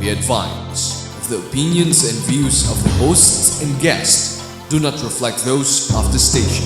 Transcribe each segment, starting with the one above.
Be advised, the opinions and views of the hosts and guests do not reflect those of the station.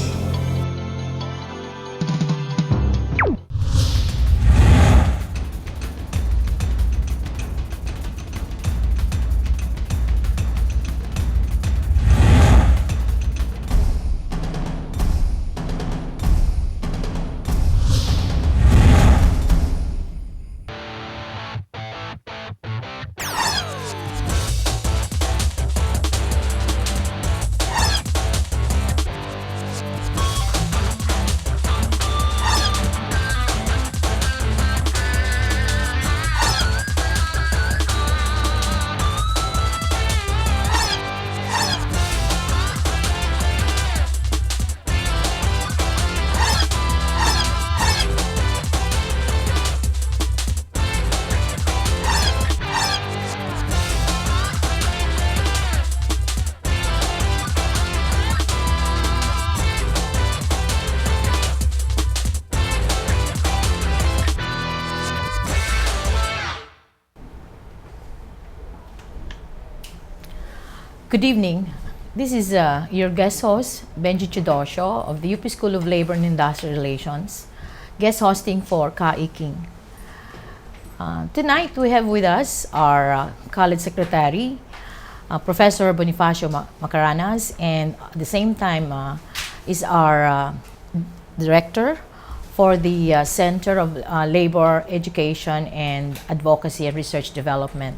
Good evening. This is your guest host, Teodosio of the UP School of Labor and Industrial Relations, guest hosting for IKING. Tonight we have with us our college secretary, Professor Bonifacio Macaranas, and at the same time is our director for the Center of Labor, Education, and Advocacy and Research Development.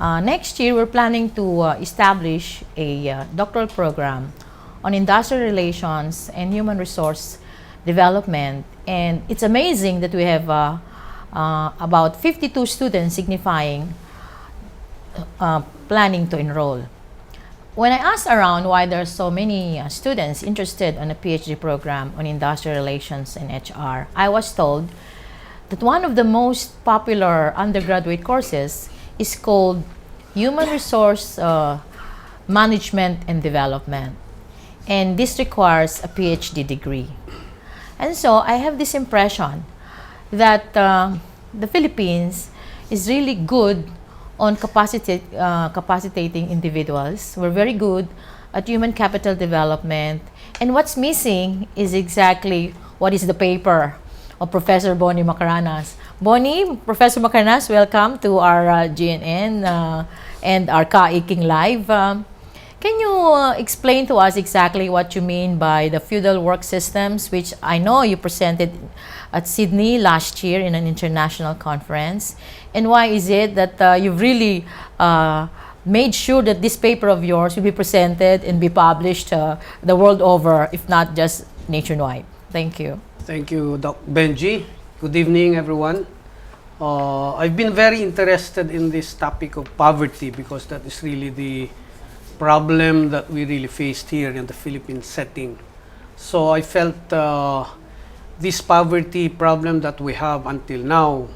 Next year, we're planning to establish a doctoral program on industrial relations and human resource development. And it's amazing that we have about 52 students signifying planning to enroll. When I asked around why there are so many students interested in a PhD program on industrial relations and HR, I was told that one of the most popular undergraduate courses is called Human Resource Management and Development. And this requires a PhD degree. And so I have this impression that the Philippines is really good on capacitating individuals. We're very good at human capital development. And what's missing is exactly what is the paper of Professor Boni Macaranas. Boni, Professor Macaranas, welcome to our GNN and our IKING Live. Can you explain to us exactly what you mean by the feudal work systems, which I know you presented at Sydney last year in an international conference, and why is it that you've really made sure that this paper of yours will be presented and be published the world over, if not just nationwide? Thank you. Thank you, Doc Benji. Good evening, everyone. I've been very interested in this topic of poverty because that is really the problem that we really faced here in the Philippine setting. So I felt this poverty problem that we have until now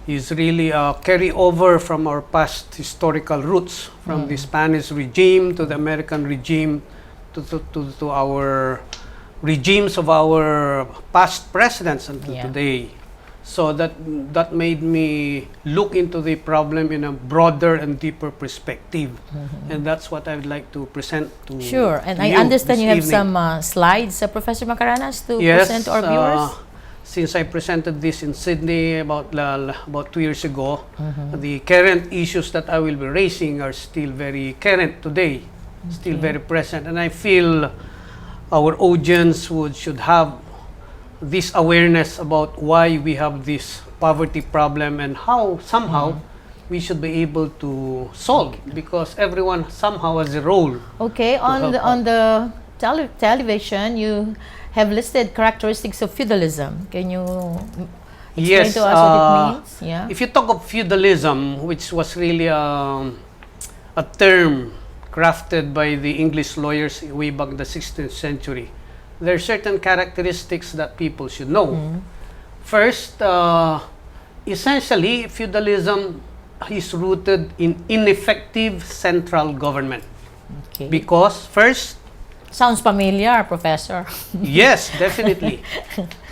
is really a carryover from our past historical roots, from the Spanish regime to the American regime to our regimes of our past presidents until today. So that made me look into the problem in a broader and deeper perspective. And that's what I would like to present to Sure, and to I you understand this you have evening. some slides, Professor Macaranas, to Yes, present to our viewers. Since I presented this in Sydney about 2 years ago, the current issues that I will be raising are still very current today, still very present. And I feel our audience should have this awareness about why we have this poverty problem and how somehow we should be able to solve, because everyone somehow has a role. Okay, on the television, you have listed characteristics of feudalism. Can you explain to us what it means? Yeah. If you talk of feudalism, which was really a term crafted by the English lawyers way back in the 16th century, there are certain characteristics that people should know. First, essentially, feudalism is rooted in ineffective central government. Okay. Because first, Sounds familiar, Professor. yes, definitely.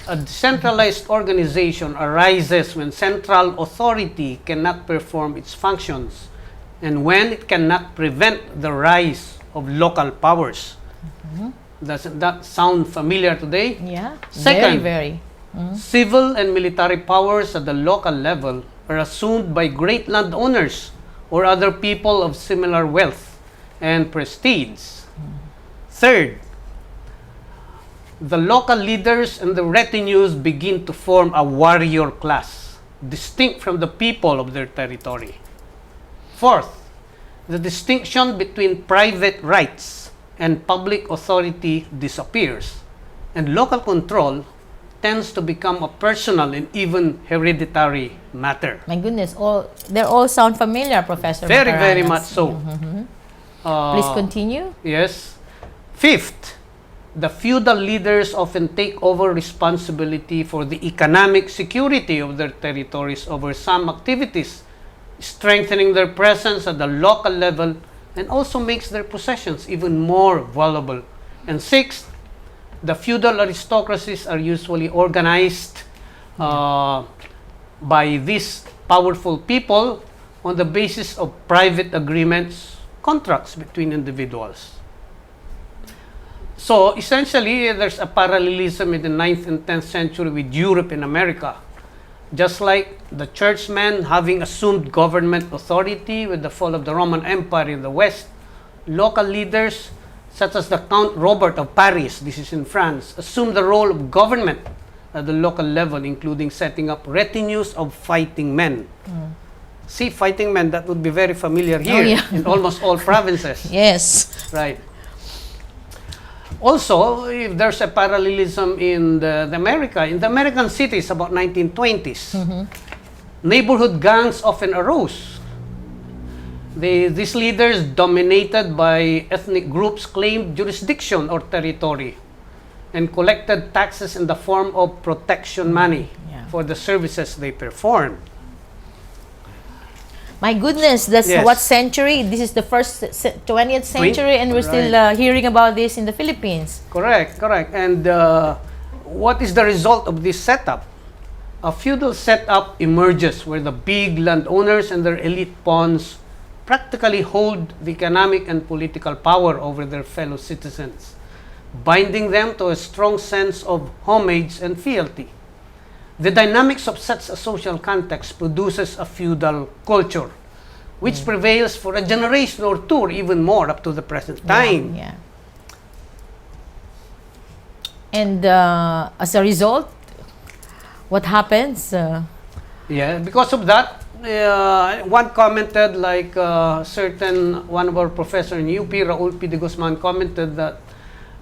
a decentralized organization arises when central authority cannot perform its functions and when it cannot prevent the rise of local powers. Doesn't that sound familiar today? Yeah. Second, very. civil and military powers at the local level are assumed by great landowners or other people of similar wealth and prestige. Third, the local leaders and the retinues begin to form a warrior class, distinct from the people of their territory. Fourth, the distinction between private rights and public authority disappears, and local control tends to become a personal and even hereditary matter. My goodness, they all sound familiar, Professor Very, Macaranas. very much so. Please continue. Yes. Fifth, the feudal leaders often take over responsibility for the economic security of their territories over some activities, strengthening their presence at the local level and also makes their possessions even more valuable. And sixth, the feudal aristocracies are usually organized by these powerful people on the basis of private agreements, contracts between individuals. So essentially, there's a parallelism in the 9th and 10th century with Europe and America. Just like the churchmen having assumed government authority with the fall of the Roman Empire in the West, local leaders such as the Count Robert of Paris, this is in France, assumed the role of government at the local level, including setting up retinues of fighting men. See, fighting men, that would be very familiar here in almost all provinces. Yes. Right. Also, if there's a parallelism in the American cities about 1920s, neighborhood gangs often arose. These leaders, dominated by ethnic groups, claimed jurisdiction or territory and collected taxes in the form of protection money for the services they performed. My goodness, that's what century? This is the first 20th century and we're still hearing about this in the Philippines. Correct. And what is the result of this setup? A feudal setup emerges where the big landowners and their elite pawns practically hold the economic and political power over their fellow citizens, binding them to a strong sense of homage and fealty. The dynamics of such a social context produces a feudal culture, which prevails for a generation or two, or even more, up to the present time. Yeah. And as a result, what happens? Because of that, one commented, like one of our professors in UP, Raul P. de Guzman, commented that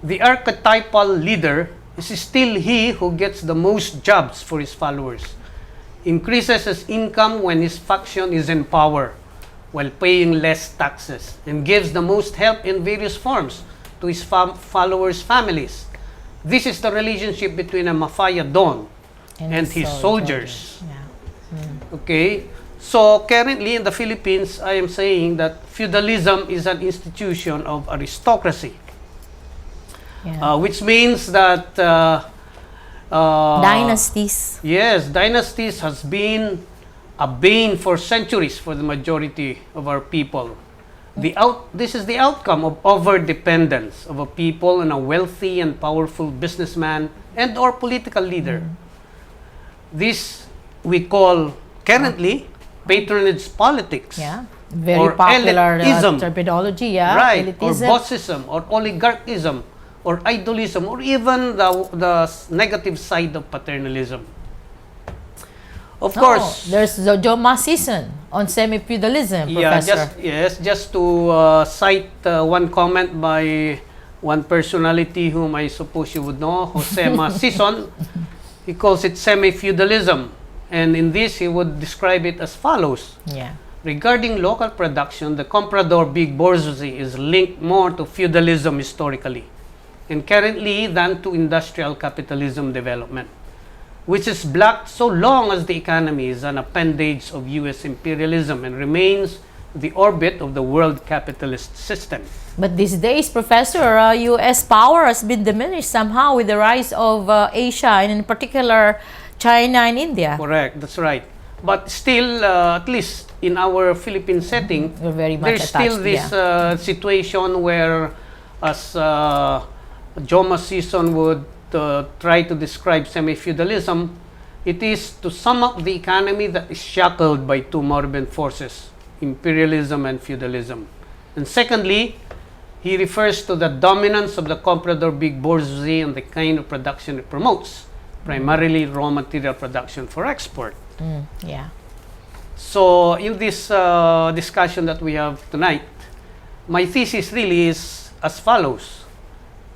the archetypal leader is still he who gets the most jobs for his followers, increases his income when his faction is in power, while paying less taxes, and gives the most help in various forms to his followers' families. This is the relationship between a Mafia Don and his soldiers. Okay, so currently in the Philippines, I am saying that feudalism is an institution of aristocracy. Which means that dynasties. Yes, dynasties has been a bane for centuries for the majority of our people. This is the outcome of over-dependence of a people on a wealthy and powerful businessman and or political leader. This we call currently patronage politics. Very popular terminology. Right, or bossism, or oligarchism, or idolism, or even the negative side of paternalism. Of course, there's the Joma season on semi-feudalism, Professor. Just to cite one comment by one personality whom I suppose you would know, Josema Sison. He calls it semi-feudalism, and in this he would describe it as follows. Regarding local production, the comprador big bourgeoisie is linked more to feudalism historically and currently than to industrial capitalism development, which is blocked so long as the economy is an appendage of U.S. imperialism and remains the orbit of the world capitalist system. But these days, Professor, U.S. power has been diminished somehow with the rise of Asia, and in particular, China and India. Correct, that's right. But still, at least in our Philippine setting, We're very much there's still attached, this situation where, as Joma Sison would try to describe semi-feudalism, it is to sum up the economy that is shackled by two morbid forces, imperialism and feudalism. And secondly, he refers to the dominance of the comprador big bourgeoisie and the kind of production it promotes, primarily raw material production for export. Yeah. So in this discussion that we have tonight, my thesis really is as follows.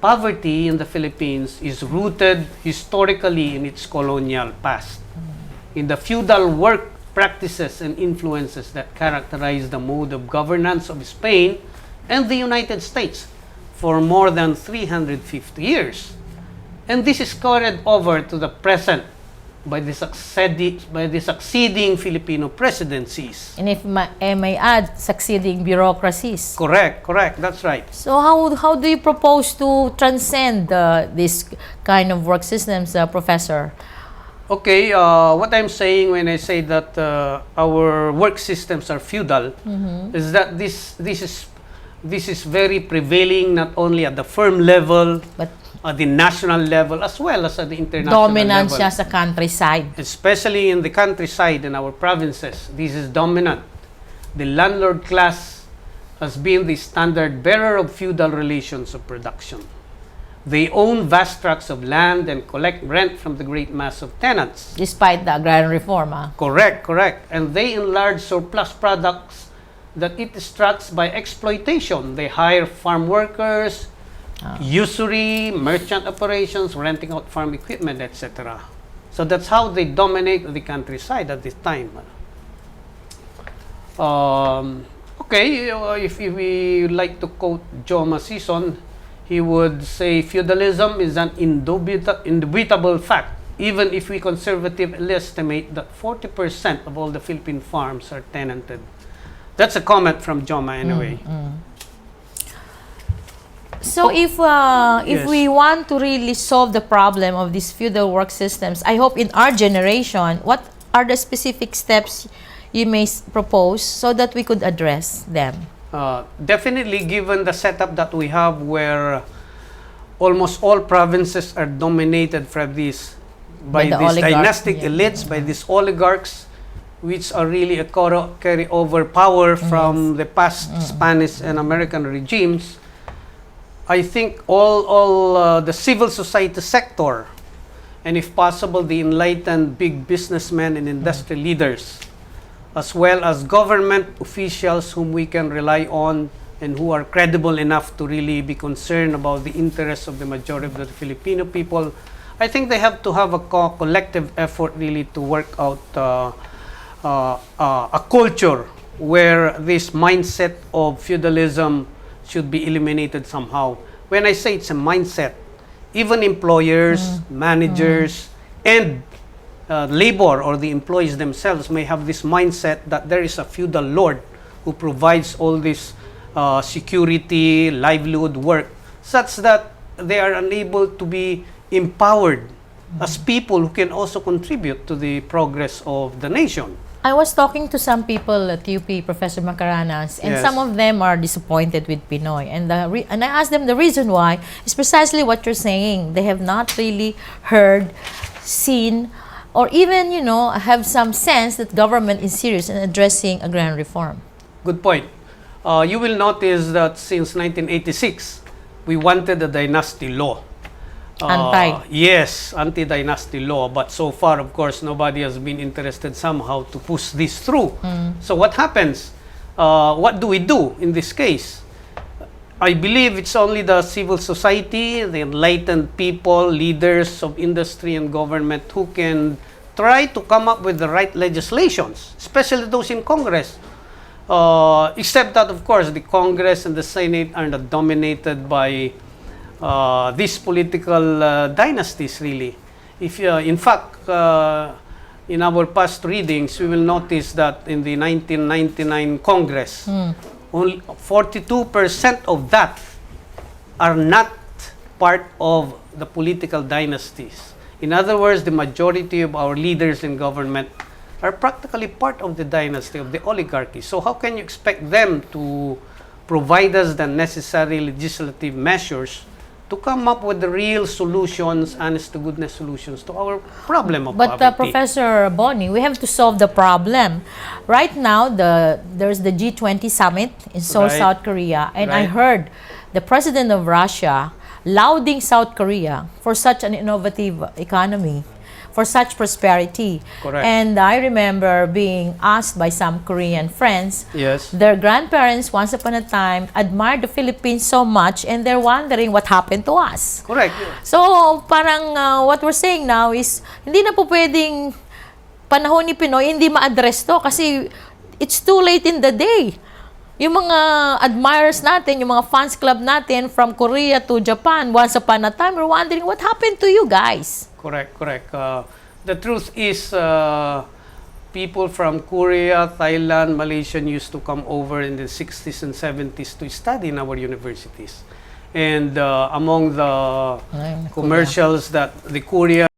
Poverty in the Philippines is rooted historically in its colonial past, in the feudal work practices and influences that characterize the mode of governance of Spain and the United States for more than 350 years. And this is carried over to the present by the succeeding Filipino presidencies. And if I may add, succeeding bureaucracies. Correct, that's right. So how do you propose to transcend this kind of work systems, Professor? Okay, what I'm saying when I say that our work systems are feudal is that this is very prevailing not only at the firm level, But at the national level as well as at the international dominant level. siya sa countryside. Especially in the countryside in our provinces, this is dominant. The landlord class has been the standard bearer of feudal relations of production. They own vast tracts of land and collect rent from the great mass of tenants. Despite the agrarian reform. Correct. And they enlarge surplus products that it extracts by exploitation. They hire farm workers, usury, merchant operations, renting out farm equipment, etc. So that's how they dominate the countryside at this time. Okay, if we like to quote Joma Sison, he would say feudalism is an indubitable fact, even if we conservatively estimate that 40% of all the Philippine farms are tenanted. That's a comment from Joma anyway. So if Yes. we want to really solve the problem of these feudal work systems, I hope in our generation, what are the specific steps you may propose so that we could address them? Definitely, given the setup that we have where almost all provinces are dominated from by the these oligarchs, dynastic yeah. elites, by these oligarchs, which are really a carry over power from the past Spanish and American regimes. I think all the civil society sector, and if possible, the enlightened big businessmen and industry leaders, as well as government officials whom we can rely on and who are credible enough to really be concerned about the interests of the majority of the Filipino people, I think they have to have a collective effort really to work out a culture where this mindset of feudalism should be eliminated somehow. When I say it's a mindset, even employers, managers, and labor or the employees themselves may have this mindset that there is a feudal lord who provides all this security, livelihood work, such that they are unable to be empowered as people who can also contribute to the progress of the nation. I was talking to some people at UP, Professor Macaranas, and Yes. some of them are disappointed with Pinoy. And I asked them the reason why is precisely what you're saying. They have not really heard, seen, or even, have some sense that government is serious in addressing agrarian reform. Good point. You will notice that since 1986, we wanted a dynasty law. Yes, anti-dynasty law. But so far, of course, nobody has been interested somehow to push this through. So what happens? What do we do in this case? I believe it's only the civil society, the enlightened people, leaders of industry and government who can try to come up with the right legislations, especially those in Congress. Except that, of course, the Congress and the Senate are not dominated by these political dynasties, really. If in fact, in our past readings, we will notice that in the 1999 Congress, only 42% of that are not part of the political dynasties. In other words, the majority of our leaders in government are practically part of the dynasty, of the oligarchy. So how can you expect them to provide us the necessary legislative measures to come up with the real solutions, honest-to-goodness solutions to our problem of But poverty? Professor Boni, we have to solve the problem. Right now, there's the G20 summit in Seoul, Right. South Korea, and I Right. heard the president of Russia lauding South Korea for such an innovative economy, for such prosperity. Correct. And I remember being asked by some Korean friends, Yes. their grandparents once upon a time admired the Philippines so much, and they're wondering what happened to us. Correct. So, parang what we're saying now is, hindi na po pwedeng panahon ni Pinoy, hindi ma-address to kasi it's too late in the day. Yung mga admirers natin, yung mga fans club natin from Korea to Japan, once upon a time, we're wondering what happened to you guys. Correct, correct. The truth is, people from Korea, Thailand, Malaysia used to come over in the 60s and 70s to study in our universities. And among the Ay, commercials that the Korean